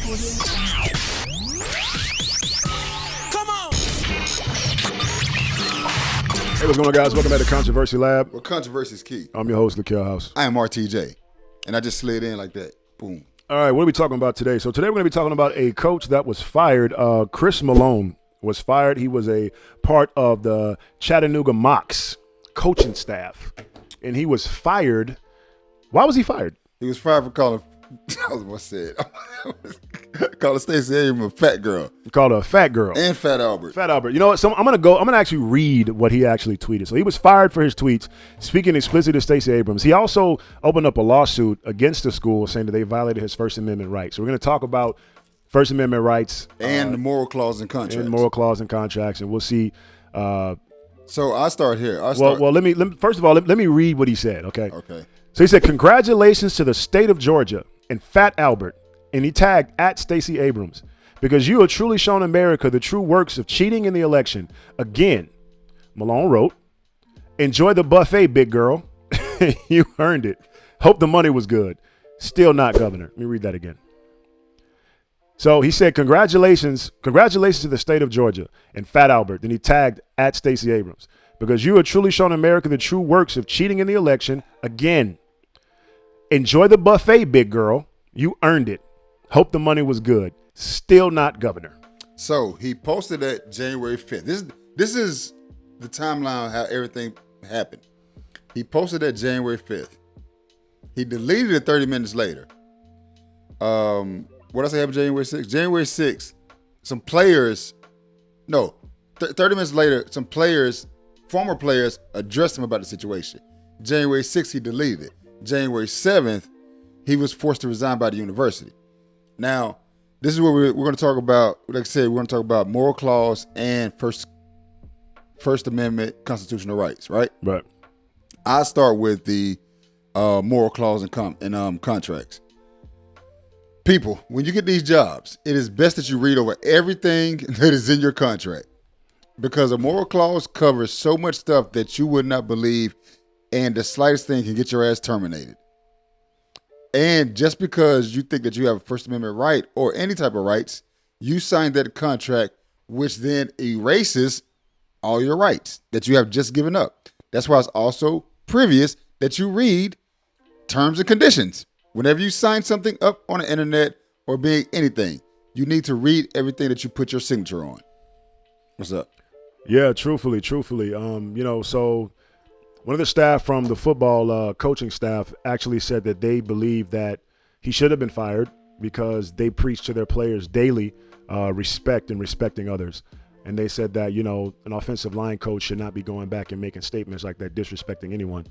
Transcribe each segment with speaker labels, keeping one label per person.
Speaker 1: Come on.
Speaker 2: Hey, what's going on, guys? Welcome back to Controversy Lab.
Speaker 3: Well, controversy is key.
Speaker 2: I'm your host, Lakel House.
Speaker 3: I am RTJ, and I just slid in like that. Boom.
Speaker 2: All right, what are we talking about today? So today we're going to be talking about a coach that was fired. Chris Malone was fired. He was a part of the Chattanooga Mocs coaching staff, and he was fired. Why was he fired?
Speaker 3: He was fired for calling, calling Stacy Abrams a fat girl.
Speaker 2: He called her a fat girl.
Speaker 3: And Fat Albert.
Speaker 2: Fat Albert. You know what? So I'm gonna actually read what he actually tweeted. So he was fired for his tweets, speaking explicitly to Stacy Abrams. He also opened up a lawsuit against the school saying that they violated his First Amendment rights. So we're gonna talk about First Amendment rights
Speaker 3: And the moral clause in contracts.
Speaker 2: and moral clause in contracts, and we'll see.
Speaker 3: So I start here.
Speaker 2: Well, let me first of all let me read what he said. Okay.
Speaker 3: Okay.
Speaker 2: So he said, "Congratulations to the state of Georgia and Fat Albert," and he tagged at Stacy Abrams, "because you have truly shown America the true works of cheating in the election. Again," Malone wrote, "enjoy the buffet, big girl. You earned it. Hope the money was good. Still not governor." Let me read that again. So he said, congratulations to the state of Georgia and Fat Albert. Then he tagged at Stacy Abrams, "because you have truly shown America the true works of cheating in the election. Again, enjoy the buffet, big girl. You earned it. Hope the money was good. Still not governor."
Speaker 3: So he posted that January 5th. This is the timeline of how everything happened. He posted that January 5th. He deleted it 30 minutes later. What did I say happened January 6th? January 6th, 30 minutes later, some players, former players, addressed him about the situation. January 6th, he deleted it. January 7th, he was forced to resign by the university. Now, this is what we're going to talk about. Like I said, we're going to talk about moral clause and First Amendment constitutional rights, right?
Speaker 2: Right.
Speaker 3: I start with the moral clause and contracts. People, when you get these jobs, it is best that you read over everything that is in your contract, because a moral clause covers so much stuff that you would not believe, and the slightest thing can get your ass terminated. And just because you think that you have a First Amendment right or any type of rights, you signed that contract, which then erases all your rights that you have just given up. That's why it's also previous that you read terms and conditions. Whenever you sign something up on the internet or being anything, you need to read everything that you put your signature on. What's up?
Speaker 2: Yeah, truthfully. So one of the staff from the football coaching staff actually said that they believe that he should have been fired because they preach to their players daily respect and respecting others. And they said that, an offensive line coach should not be going back and making statements like that, disrespecting anyone.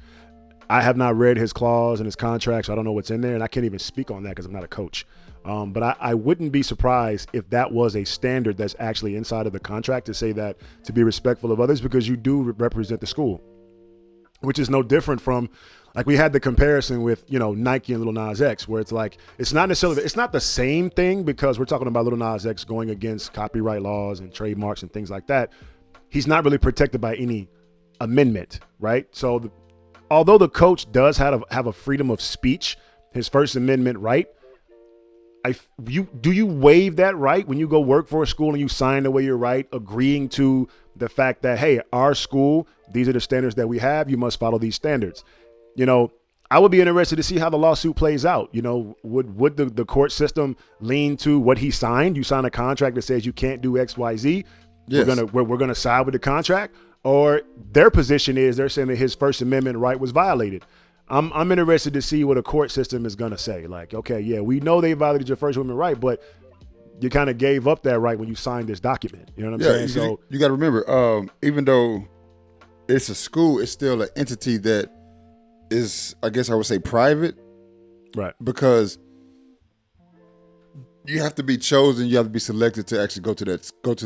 Speaker 2: I have not read his clause and his contract, so I don't know what's in there, and I can't even speak on that because I'm not a coach. But I wouldn't be surprised if that was a standard that's actually inside of the contract to say that, to be respectful of others, because you do represent the school, which is no different from, like, we had the comparison with, Nike and Lil Nas X, where it's like, it's not the same thing, because we're talking about Lil Nas X going against copyright laws and trademarks and things like that. He's not really protected by any amendment, right? So although the coach does have a freedom of speech, his First Amendment right, do you waive that right when you go work for a school and you sign away your right, agreeing to the fact that, hey, our school, these are the standards that we have, you must follow these standards? I would be interested to see how the lawsuit plays out. Would the court system lean to what he signed? You sign a contract that says you can't do X, Y, Z. Yes. We're gonna side with the contract. Or their position is they're saying that his First Amendment right was violated. I'm interested to see what a court system is going to say. Like, okay, yeah, we know they violated your First Amendment right, but you kind of gave up that right when you signed this document. You know what I'm saying? So
Speaker 3: you got to remember, even though it's a school, it's still an entity that is, I guess I would say, private.
Speaker 2: Right.
Speaker 3: Because you have to be chosen, you have to be selected to actually go to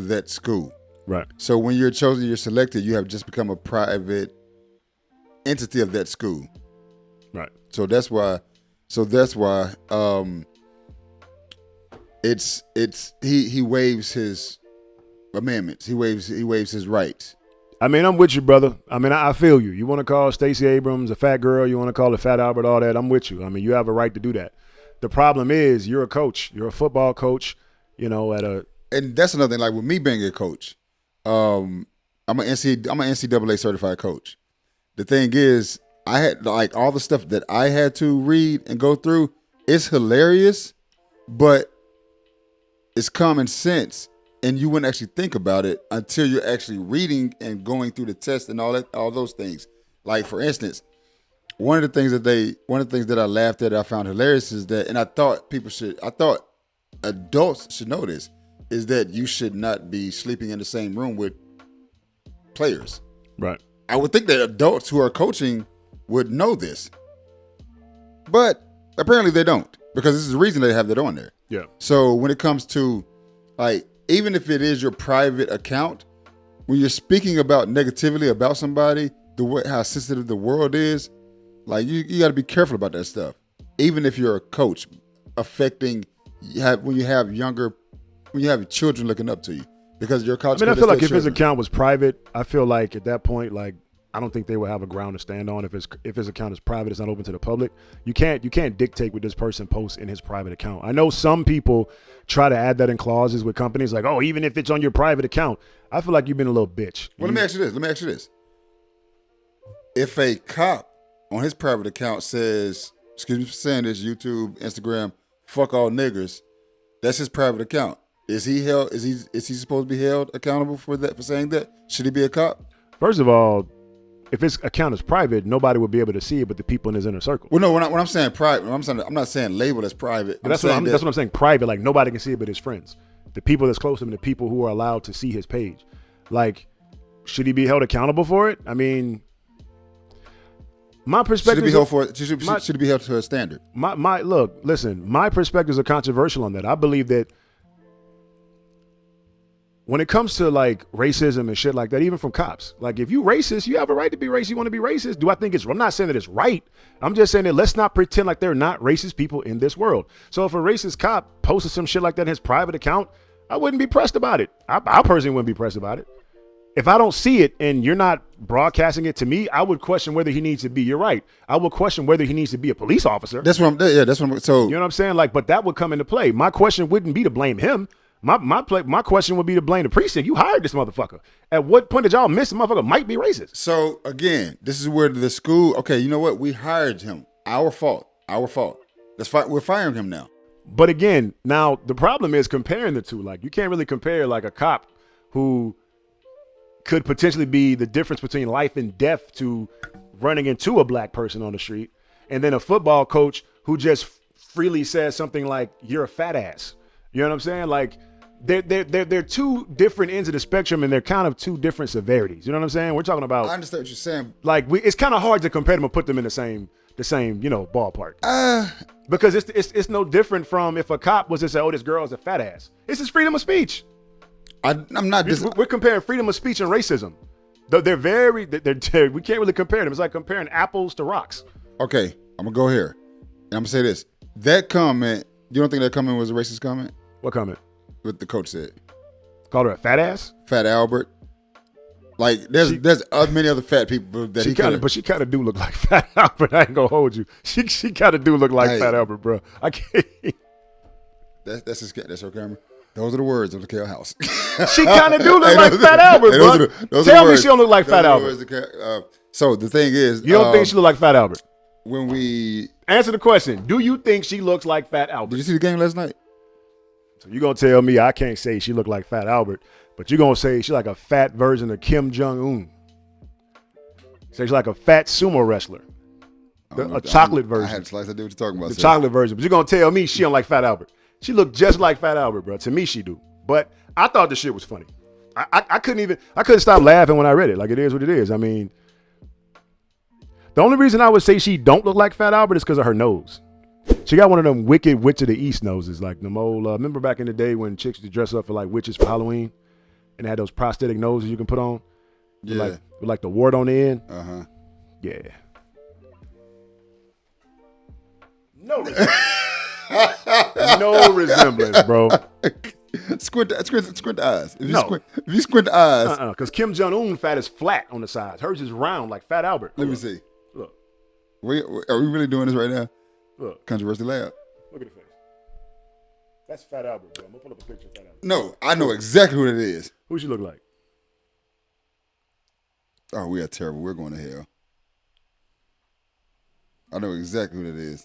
Speaker 3: that school.
Speaker 2: Right.
Speaker 3: So when you're chosen, you're selected, you have just become a private entity of that school.
Speaker 2: Right.
Speaker 3: So that's why he waives his amendments. He waives his rights.
Speaker 2: I mean, I'm with you, brother. I mean, I feel you. You want to call Stacy Abrams a fat girl, you want to call her Fat Albert, all that, I'm with you. I mean, you have a right to do that. the problem is you're a coach. You're a football coach, you know,
Speaker 3: and that's another thing. Like with me being a coach, I'm an NCAA certified coach. The thing is, I had like all the stuff that I had to read and go through. It's hilarious, but it's common sense, and you wouldn't actually think about it until you're actually reading and going through the test and all those things. Like for instance, one of the things that I laughed at, I found hilarious is that, and I thought adults should know this, is that you should not be sleeping in the same room with players.
Speaker 2: right.
Speaker 3: I would think that adults who are coaching would know this, but apparently they don't, because this is the reason they have that on there.
Speaker 2: Yeah.
Speaker 3: So when it comes to, like, even if it is your private account, when you're speaking about negatively about somebody, how sensitive the world is, like you got to be careful about that stuff. Even if you're a coach, affecting when you have children looking up to you, because your coach.
Speaker 2: I mean, I feel like if his account was private, I feel like at that point, like, I don't think they would have a ground to stand on. If his account is private, it's not open to the public. You can't dictate what this person posts in his private account. I know some people try to add that in clauses with companies, like, oh, even if it's on your private account. I feel like you've been a little bitch.
Speaker 3: Well, let me ask you this. If a cop on his private account says, excuse me for saying this, YouTube, Instagram, fuck all niggers, that's his private account. Is he supposed to be held accountable for that, for saying that? Should he be a cop?
Speaker 2: First of all, if his account is private, nobody would be able to see it but the people in his inner circle.
Speaker 3: Well, no, when I'm saying private, I'm not saying labeled as private.
Speaker 2: That's what I'm saying. Private, like nobody can see it but his friends, the people that's close to him, the people who are allowed to see his page. Like, should he be held accountable for it? I mean, my perspective.
Speaker 3: Should he be held to a standard?
Speaker 2: My perspectives are controversial on that. I believe that when it comes to like racism and shit like that, even from cops, like if you racist, you have a right to be racist. You want to be racist. Do I think I'm not saying that it's right. I'm just saying that let's not pretend like there are not racist people in this world. So if a racist cop posted some shit like that in his private account, I wouldn't be pressed about it. I personally wouldn't be pressed about it. If I don't see it and you're not broadcasting it to me, I would question whether he needs to be. You're right. I would question whether he needs to be a police officer.
Speaker 3: That's what I'm. So
Speaker 2: you know what I'm saying? Like, but that would come into play. My question wouldn't be to blame him. My question would be to blame the precinct. You hired this motherfucker. At what point did y'all miss the motherfucker might be racist?
Speaker 3: So again, this is where the school. Okay, you know what? We hired him. Our fault. We're firing him now.
Speaker 2: But again, now the problem is comparing the two. Like, you can't really compare like a cop who could potentially be the difference between life and death to running into a black person on the street, and then a football coach who just freely says something like, you're a fat ass. You know what I'm saying? Like, they're two different ends of the spectrum, and they're kind of two different severities. You know what I'm saying? We're talking about.
Speaker 3: I understand what you're saying.
Speaker 2: Like, it's kind of hard to compare them and put them in the same ballpark. Because it's no different from if a cop was to say, oh, this girl is a fat ass. It's his freedom of speech.
Speaker 3: I'm not.
Speaker 2: We're comparing freedom of speech and racism. We can't really compare them. It's like comparing apples to rocks.
Speaker 3: Okay, I'm gonna go here, and I'm gonna say this. That comment, you don't think that comment was a racist comment?
Speaker 2: What comment?
Speaker 3: What the coach said.
Speaker 2: Called her a fat ass?
Speaker 3: Fat Albert. Like, there's many other fat people that
Speaker 2: but she kind of do look like Fat Albert. I ain't gonna hold you. She kind of do look like Fat Albert, bro. I can't.
Speaker 3: That's her camera. Those are the words of the Kale House.
Speaker 2: She kind of do look like Fat Albert, bro. Tell me she don't look like Fat Albert.
Speaker 3: So the thing is,
Speaker 2: you don't think she look like Fat Albert?
Speaker 3: When we
Speaker 2: answer the question, do you think she looks like Fat Albert?
Speaker 3: Did you see the game last night?
Speaker 2: So you're gonna tell me I can't say she looked like Fat Albert, but you're gonna say she like a fat version of Kim Jong-un. Say she's like a fat sumo wrestler. A chocolate version.
Speaker 3: I had a slice idea what you're talking about.
Speaker 2: The chocolate version. But you're gonna tell me she don't like Fat Albert. She looked just like Fat Albert, bro. To me, she do. But I thought the shit was funny. I couldn't stop laughing when I read it. Like, it is what it is. I mean, the only reason I would say she don't look like Fat Albert is because of her nose. She got one of them wicked Witch of the East noses, like them old. Remember back in the day when chicks would dress up for like witches for Halloween, and they had those prosthetic noses you can put on, with like the wart on the end. Yeah. No resemblance. No resemblance, bro.
Speaker 3: Squint the eyes. If you squint the eyes.
Speaker 2: Because Kim Jong-un fat is flat on the sides. Hers is round like Fat Albert.
Speaker 3: Let me see.
Speaker 2: Look.
Speaker 3: Are we really doing this right now?
Speaker 2: Look.
Speaker 3: Controversy Lab.
Speaker 2: Look at the face. That's Fat Albert, bro. I'm gonna pull up a picture of Fat Albert.
Speaker 3: No, I know exactly who it is.
Speaker 2: Who she look like?
Speaker 3: Oh, we are terrible. We're going to hell. I know exactly who it is.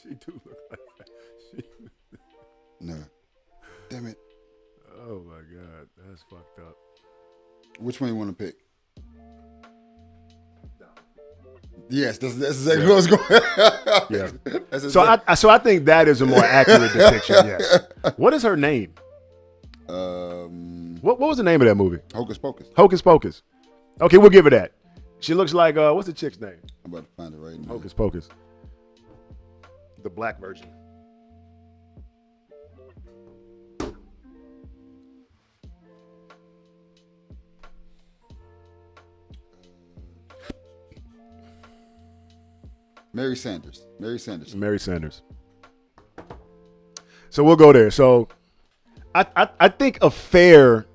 Speaker 2: She do look like that.
Speaker 3: No. Damn it.
Speaker 2: Oh my God, that's fucked up.
Speaker 3: Which one you want to pick? Yes, that's exactly what I was going.
Speaker 2: Yeah.
Speaker 3: That's
Speaker 2: So I think that is a more accurate depiction. Yes. What is her name? What was the name of that movie?
Speaker 3: Hocus Pocus.
Speaker 2: Hocus Pocus. Okay, we'll give her that. She looks like what's the chick's name?
Speaker 3: I'm about to find it right now.
Speaker 2: Hocus Pocus. The black version.
Speaker 3: Mary Sanders.
Speaker 2: Mary Sanders. So we'll go there. So I think a fair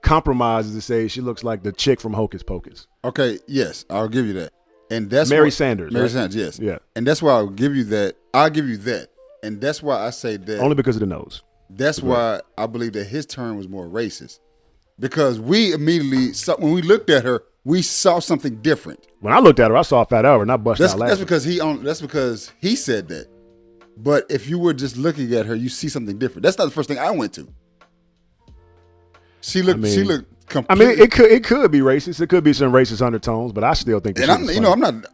Speaker 2: compromise is to say she looks like the chick from Hocus Pocus.
Speaker 3: Okay, yes, I'll give you that. And that's
Speaker 2: Mary Sanders.
Speaker 3: Mary
Speaker 2: right?
Speaker 3: Sanders, yes.
Speaker 2: Yeah.
Speaker 3: And that's why I'll give you that. And that's why I say that.
Speaker 2: Only because of the nose.
Speaker 3: That's why I believe that his turn was more racist. Because we immediately saw, when we looked at her, we saw something different.
Speaker 2: When I looked at her, I saw Fat Albert and I busted out laughing.
Speaker 3: That's because he said that. But if you were just looking at her, you see something different. That's not the first thing I went to. She looked completely.
Speaker 2: It could be racist. It could be some racist undertones, but I still think.
Speaker 3: And I'm not.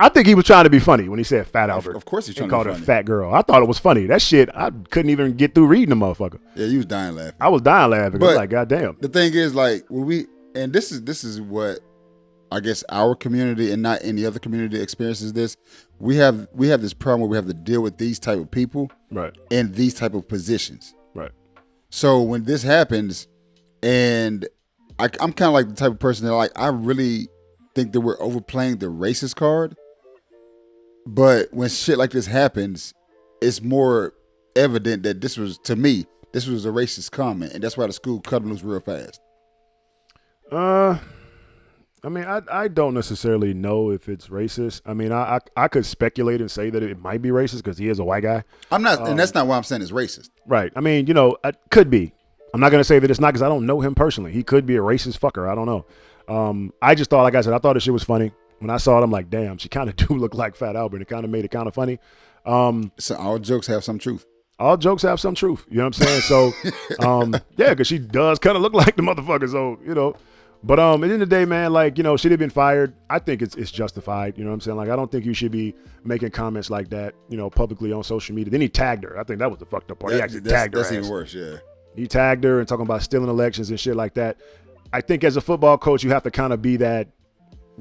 Speaker 2: I think he was trying to be funny when he said Fat Albert.
Speaker 3: Of course, he's trying
Speaker 2: and
Speaker 3: to
Speaker 2: called
Speaker 3: be
Speaker 2: her
Speaker 3: funny.
Speaker 2: fat girl. I thought it was funny. That shit, I couldn't even get through reading the motherfucker.
Speaker 3: Yeah, you was dying laughing.
Speaker 2: I was dying laughing. I was
Speaker 3: But
Speaker 2: like, God damn.
Speaker 3: The thing is, like, and this is what I guess our community and not any other community experiences this. We have this problem where we have to deal with these type of people,
Speaker 2: Right.
Speaker 3: in these type of positions.
Speaker 2: Right.
Speaker 3: So when this happens, and I'm kind of like the type of person that, like, I really think that we're overplaying the racist card. But when shit like this happens, it's more evident that this was a racist comment, and that's why the school cut him loose real fast.
Speaker 2: I mean, I don't necessarily know if it's racist. I mean, I could speculate and say that it might be racist because he is a white guy.
Speaker 3: I'm not, and that's not why I'm saying it's racist.
Speaker 2: Right. I mean, it could be. I'm not going to say that it's not because I don't know him personally. He could be a racist fucker. I don't know. I just thought, like I said, I thought this shit was funny. When I saw it, I'm like, damn, she kind of do look like Fat Albert. It kind of made it kind of funny.
Speaker 3: So all jokes have some truth.
Speaker 2: All jokes have some truth. You know what I'm saying? So, yeah, because she does kind of look like the motherfucker. So, But at the end of the day, man, like, she'd have been fired. I think it's justified. You know what I'm saying? Like, I don't think you should be making comments like that, publicly on social media. Then he tagged her. I think that was the fucked up part. He actually tagged her.
Speaker 3: That's even worse, yeah.
Speaker 2: He tagged her and talking about stealing elections and shit like that. I think as a football coach, you have to kind of be that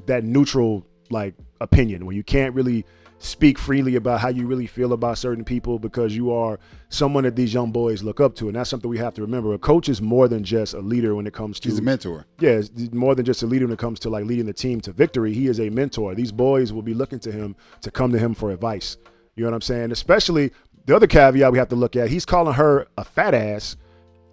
Speaker 2: neutral, like, opinion where you can't really speak freely about how you really feel about certain people because you are someone that these young boys look up to. And that's something we have to remember. A coach is more than just a leader when it comes to...
Speaker 3: He's a mentor.
Speaker 2: Yeah, he's more than just a leader when it comes to, like, leading the team to victory. He is a mentor. These boys will be looking to him to come to him for advice. You know what I'm saying? Especially the other caveat we have to look at, he's calling her a fat ass,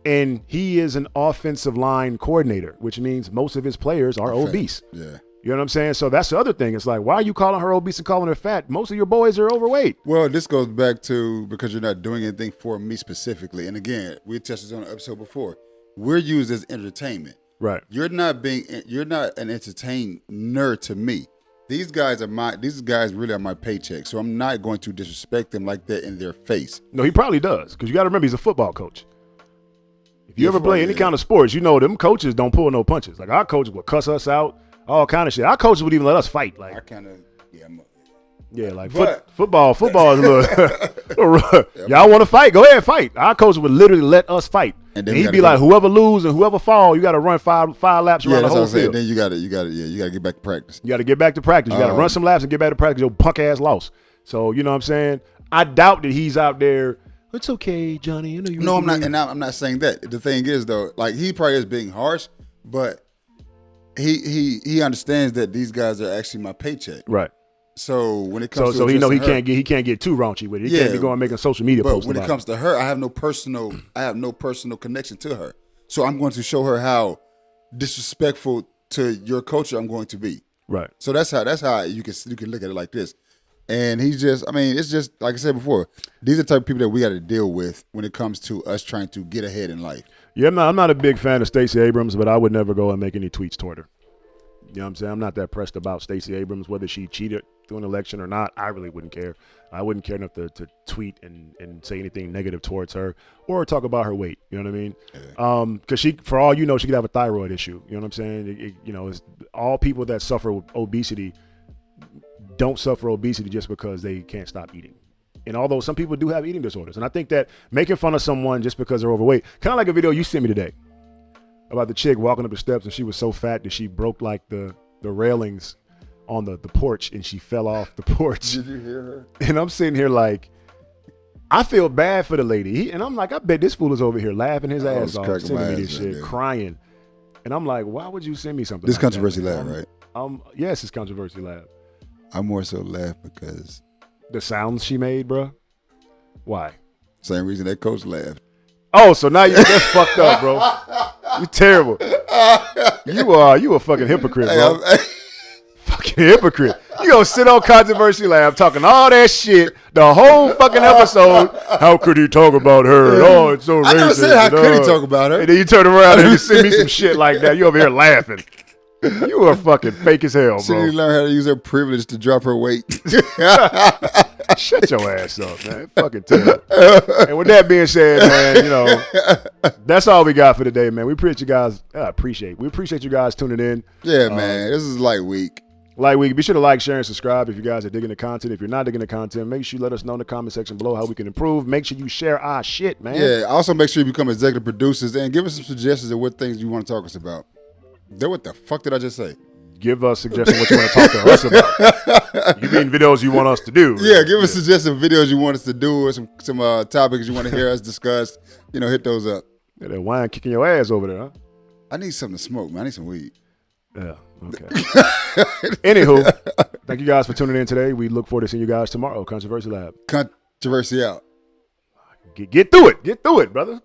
Speaker 2: and he is an offensive line coordinator, which means most of his players are obese.
Speaker 3: Yeah.
Speaker 2: You know what I'm saying? So that's the other thing. It's like, why are you calling her obese and calling her fat? Most of your boys are overweight.
Speaker 3: Well, this goes back to because you're not doing anything for me specifically. And again, we touched this on an episode before. We're used as entertainment.
Speaker 2: Right.
Speaker 3: You're not an entertainer to me. These guys really are my paycheck. So I'm not going to disrespect them like that in their face.
Speaker 2: No, he probably does. Because you got to remember, he's a football coach. If you ever play any kind of sports, them coaches don't pull no punches. Like, our coaches will cuss us out. All kind of shit. Our coaches would even let us fight. Like,
Speaker 3: I kind of,
Speaker 2: football is a little. Y'all want to fight? Go ahead and fight. Our coaches would literally let us fight. And he'd be like, whoever lose and whoever fall, you got to run five laps around the whole field.
Speaker 3: Then you got to get back to practice.
Speaker 2: You got to get back to practice. You got to run some laps and get back to practice. Your punk ass lost. So you know what I'm saying? I doubt that he's out there. It's okay, Johnny. You know you.
Speaker 3: No, I'm not, and I'm not saying that. The thing is, though, like, he probably is being harsh, but. He understands that these guys are actually my paycheck.
Speaker 2: Right.
Speaker 3: So when it comes
Speaker 2: to he can't get too raunchy with it. He can't be going making social media posts.
Speaker 3: But when it comes to her, I have no personal connection to her. So I'm going to show her how disrespectful to your culture I'm going to be.
Speaker 2: Right.
Speaker 3: So that's how you can look at it like this. And he's just, I mean, it's just like I said before. These are the type of people that we got to deal with when it comes to us trying to get ahead in life.
Speaker 2: Yeah, I'm not a big fan of Stacy Abrams, but I would never go and make any tweets toward her. You know what I'm saying? I'm not that pressed about Stacy Abrams, whether she cheated through an election or not. I really wouldn't care. I wouldn't care enough to tweet and say anything negative towards her or talk about her weight. You know what I mean? Because she, for all you know, she could have a thyroid issue. You know what I'm saying? It's all people that suffer with obesity don't suffer obesity just because they can't stop eating. And although some people do have eating disorders, and I think that making fun of someone just because they're overweight, kind of like a video you sent me today about the chick walking up the steps and she was so fat that she broke like the railings on the porch and she fell off the porch.
Speaker 3: Did you hear her?
Speaker 2: And I'm sitting here like, I feel bad for the lady. And I'm like, I bet this fool is over here laughing his ass off, sending me this shit, crying. And I'm like, why would you send me something
Speaker 3: This
Speaker 2: like
Speaker 3: controversy
Speaker 2: that?
Speaker 3: laugh, right?
Speaker 2: Yes, it's controversy laugh.
Speaker 3: I more so laugh because
Speaker 2: the sounds she made, bro. Why?
Speaker 3: Same reason that coach laughed.
Speaker 2: Oh, so now you're just fucked up, bro. You terrible. You a fucking hypocrite, bro. Fucking hypocrite. You gonna sit on Controversy Lab talking all that shit the whole fucking episode. How could he talk about her? Oh, it's so racist.
Speaker 3: I never said how could he talk about her.
Speaker 2: And then you turn around and you send me some shit like that. You over here laughing. You are fucking fake as hell, bro.
Speaker 3: She need to learn how to use her privilege to drop her weight.
Speaker 2: Shut your ass up, man. Fucking terrible. And with that being said, man, that's all we got for today, man. We appreciate you guys. We appreciate you guys tuning in.
Speaker 3: Yeah, man. This is light week.
Speaker 2: Be sure to like, share, and subscribe if you guys are digging the content. If you're not digging the content, make sure you let us know in the comment section below how we can improve. Make sure you share our shit, man.
Speaker 3: Yeah. Also, make sure you become executive producers and give us some suggestions of what things you want to talk us about. What the fuck did I just say?
Speaker 2: Give us suggestions what you want to talk to us about. You mean videos you want us to do?
Speaker 3: Yeah, give us suggestions of videos you want us to do or some topics you want to hear us discuss. Hit those up.
Speaker 2: Yeah, that wine kicking your ass over there, huh?
Speaker 3: I need something to smoke, man. I need some weed.
Speaker 2: Yeah, okay. Anywho, thank you guys for tuning in today. We look forward to seeing you guys tomorrow. Controversy Lab.
Speaker 3: Controversy out.
Speaker 2: Get through it. Get through it, brother.